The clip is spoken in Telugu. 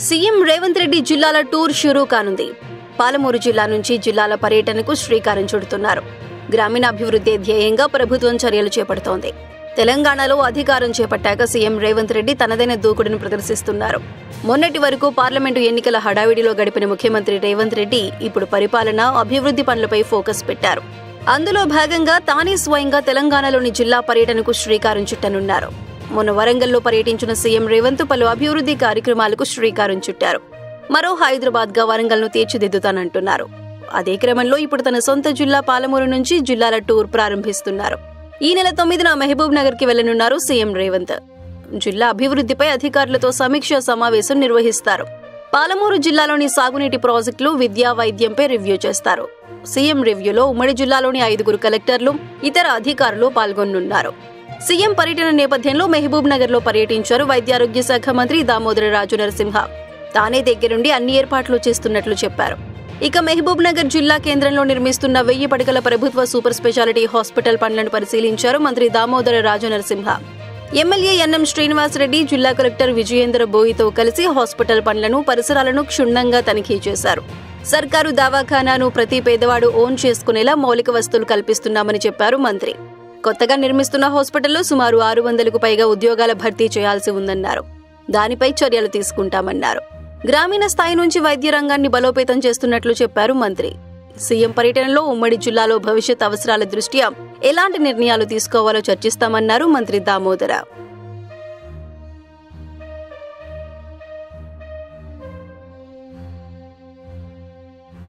సీఎం రేవంత్ రెడ్డి జిల్లాల టూర్ షురూ కానుంది. పాలమూరు జిల్లా నుంచి జిల్లాల పర్యటనకు శ్రీకారం చుడుతున్నారు. గ్రామీణాభివృద్ధి ధ్యేయంగా ప్రభుత్వం చర్యలు చేపడుతోంది. తెలంగాణలో అధికారం చేపట్టాక సీఎం రేవంత్ రెడ్డి తనదైన దూకుడును ప్రదర్శిస్తున్నారు. మొన్నటి వరకు పార్లమెంటు ఎన్నికల హడావిడిలో గడిపిన ముఖ్యమంత్రి రేవంత్ రెడ్డి ఇప్పుడు పరిపాలన, అభివృద్ధి పనులపై ఫోకస్ పెట్టారు. అందులో భాగంగా తానే స్వయంగా తెలంగాణలోని జిల్లా పర్యటనకు శ్రీకారం చుట్టనున్నారు. మొన్న వరంగల్లో పర్యటించిన సీఎం రేవంత్ పలు అభివృద్ధి కార్యక్రమాలకు శ్రీకారం చుట్టారు. మరో హైదరాబాద్ గా వరంగల్ను తీర్చిదిద్దుతానంటున్నారు. అదే క్రమంలో ఇప్పుడు తన సొంత జిల్లా పాలమూరు నుంచి జిల్లాల టూర్ ప్రారంభిస్తున్నారు. ఈ నెల 9న మహబూబ్ నగర్ కి వెళ్లనున్నారు సీఎం రేవంత్. జిల్లా అభివృద్ధిపై అధికారులతో సమీక్షా సమావేశం నిర్వహిస్తారు. పాలమూరు జిల్లాలోని సాగునీటి ప్రాజెక్టులు, విద్యా, వైద్యంపై రివ్యూ చేస్తారు. సీఎం రివ్యూలో ఉమ్మడి జిల్లాలోని 5 కలెక్టర్లు, ఇతర అధికారులు పాల్గొనున్నారు. సీఎం పర్యటన నేపథ్యంలో మహబూబ్ నగర్ లో పర్యటించారు వైద్యారోగ్య శాఖ మంత్రి దామోదర రాజు నరసింహ. తానే దగ్గరుండి అన్ని ఏర్పాట్లు చేస్తున్నట్లు చెప్పారు. ఇక మహబూబ్ నగర్ జిల్లా కేంద్రంలో నిర్మిస్తున్న 1000 పడకల ప్రభుత్వ సూపర్ స్పెషాలిటీ హాస్పిటల్ పనులను పరిశీలించారు మంత్రి దామోదర రాజు నరసింహ. ఎమ్మెల్యే ఎన్ఎం శ్రీనివాసరెడ్డి, జిల్లా కలెక్టర్ విజయేంద్ర బోయితో కలిసి హాస్పిటల్ పనులను, పరిసరాలను క్షుణ్ణంగా తనిఖీ చేశారు. సర్కారు దవాఖానాను ప్రతి పేదవాడు ఓన్ చేసుకునేలా మౌలిక వసతులు కల్పిస్తున్నామని చెప్పారు మంత్రి. కొత్తగా నిర్మిస్తున్న హాస్పిటల్లో సుమారు 600కు పైగా ఉద్యోగాల భర్తీ చేయాల్సి ఉందన్నారు. దానిపై చర్యలు తీసుకుంటామన్నారు. గ్రామీణ స్థాయి నుంచి వైద్య రంగాన్ని బలోపేతం చేస్తున్నట్లు చెప్పారు మంత్రి. సీఎం పర్యటనలో ఉమ్మడి జిల్లాలో భవిష్యత్ అవసరాల దృష్ట్యా ఎలాంటి నిర్ణయాలు తీసుకోవాలో చర్చిస్తామన్నారు మంత్రి దామోదర.